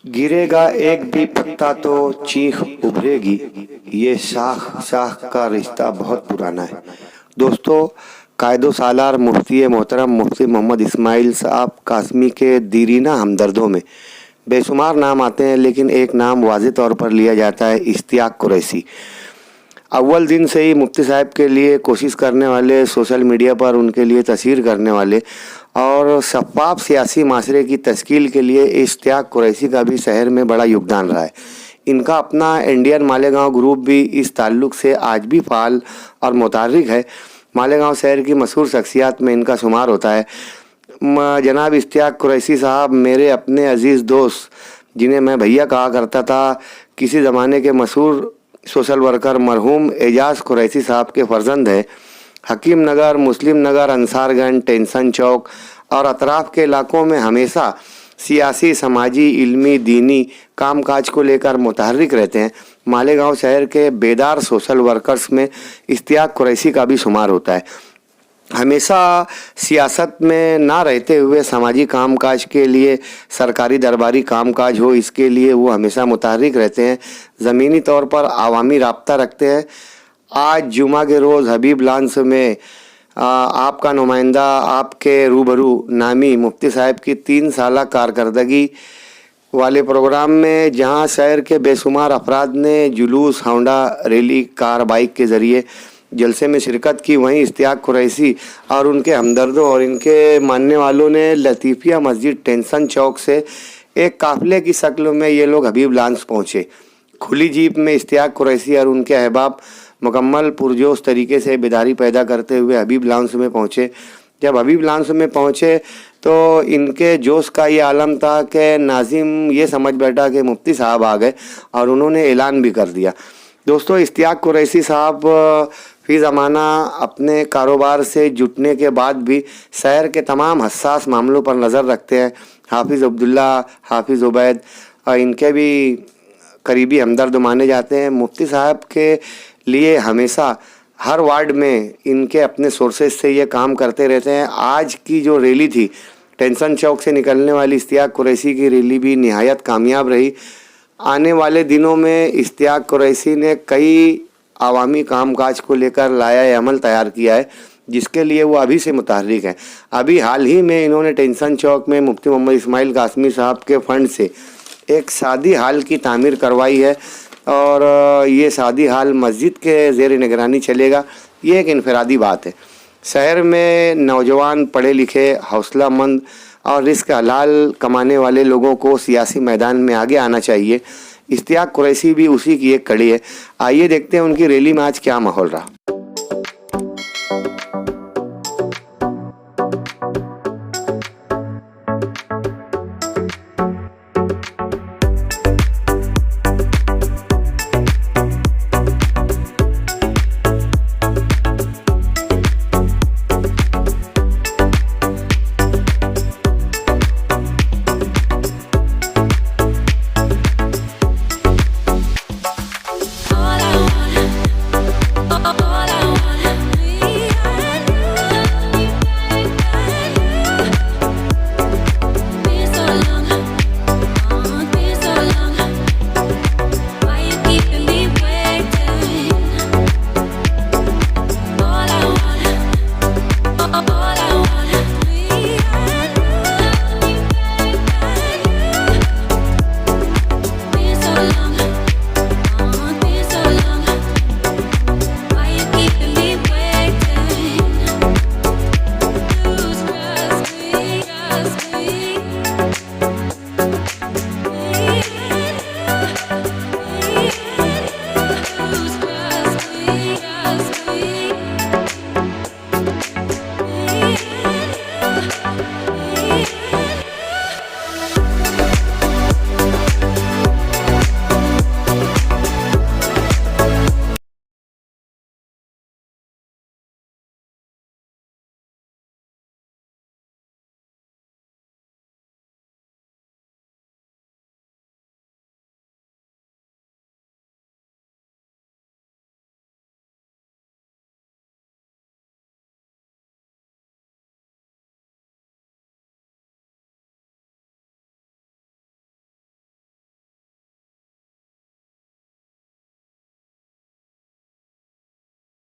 गिरे गा एक भी पत्ता तो चीख उभरेगी, ये शाख शाख का रिश्ता बहुत पुराना है। दोस्तों, कायदो सालार मुफ्ती मोहतरम मुफ्ती मोहम्मद इस्माइल साहब कासमी के दीरीना हमदर्दों में बेशुमार नाम आते हैं, लेकिन एक नाम वाज़ेह तौर पर लिया जाता है, इश्तियाक कुरैशी। अव्वल दिन से ही मुफ्ती साहब के लिए कोशिश करने वाले, सोशल मीडिया पर उनके लिए तस्हीर करने वाले और शफ़ाफ़ सियासी माशरे की तश्कील के लिए इश्तियाक कुरैशी का भी शहर में बड़ा योगदान रहा है। इनका अपना इंडियन मालेगांव ग्रुप भी इस ताल्लुक़ से आज भी फ़ाल और मुतहर्रिक है। मालेगांव शहर की मशहूर शख्सियात में इनका शुमार होता है। जनाब इश्तियाक कुरैशी साहब मेरे अपने अज़ीज़ दोस्त, जिन्हें मैं भैया कहा करता था, किसी ज़माने के मशहूर सोशल वर्कर मरहूम एजाज कुरैशी साहब के फ़र्जंद हैं। हकीम नगर, मुस्लिम नगर, अंसारगंज, टेंशन चौक और अतराफ़ के इलाक़ों में हमेशा सियासी, समाजी, इल्मी, दीनी कामकाज को लेकर मुतहर्रिक रहते हैं। मालेगांव शहर के बेदार सोशल वर्कर्स में इश्तियाक कुरैशी का भी शुमार होता है। हमेशा सियासत में ना रहते हुए समाजी कामकाज के लिए, सरकारी दरबारी कामकाज हो, इसके लिए वो हमेशा मुतहर्रिक रहते हैं। ज़मीनी तौर पर आवामी राब्ता रखते हैं। आज जुमा के रोज़ हबीब लॉन्स में आपका नुमाइंदा आपके रूबरू नामी मुफ्ती साहब की 3 साला कारकर्दगी वाले प्रोग्राम में, जहां शहर के बेशुमार अफराद ने जुलूस, हौंडा, रैली, कार, बाइक के ज़रिए जलसे में शिरकत की, वहीं इश्तियाक कुरैशी और उनके हमदर्दों और इनके मानने वालों ने लतीफ़िया मस्जिद टेंशन चौक से एक काफ़िले की शक्ल में ये लोग हबीब लॉन्स पहुँचे। खुली जीप में इश्तियाक कुरैशी और उनके अहबाब मुकम्मल पुरजोश तरीके से बेदारी पैदा करते हुए हबीब लॉन्स में पहुँचे। जब हबीब लॉन्स में पहुँचे तो इनके जोश का ये आलम था कि नाज़िम ये समझ बैठा कि मुफ्ती साहब आ गए और उन्होंने ऐलान भी कर दिया। दोस्तों, इश्तियाक कुरैशी साहब फ़ी ज़माना अपने कारोबार से जुटने के बाद भी शहर के तमाम हसास मामलों पर नज़र रखते हैं। हाफिज़ अब्दुल्ला, हाफिज़ उबैद इनके भी करीबी हमदर्द माने जाते हैं। मुफ्ती साहब के लिए हमेशा हर वार्ड में इनके अपने सोर्सेज से ये काम करते रहते हैं। आज की जो रैली थी, टेंशन चौक से निकलने वाली इश्तियाक कुरैशी की रैली भी निहायत कामयाब रही। आने वाले दिनों में इश्तियाक कुरैशी ने कई आवामी कामकाज को लेकर लाया अमल तैयार किया है, जिसके लिए वो अभी से मुतहर्रिक हैं। अभी हाल ही में इन्होंने टेंशन चौक में मुफ्ती मोहम्मद इस्माइल कासमी साहब के फ़ंड से एक शादी हाल की तामीर करवाई है और ये शादी हाल मस्जिद के ज़ेर निगरानी चलेगा। ये एक इनफरादी बात है। शहर में नौजवान, पढ़े लिखे, हौसलामंद और रिस्क हलाल कमाने वाले लोगों को सियासी मैदान में आगे आना चाहिए। इश्तियाक कुरैशी भी उसी की एक कड़ी है। आइए देखते हैं उनकी रैली में आज क्या माहौल रहा।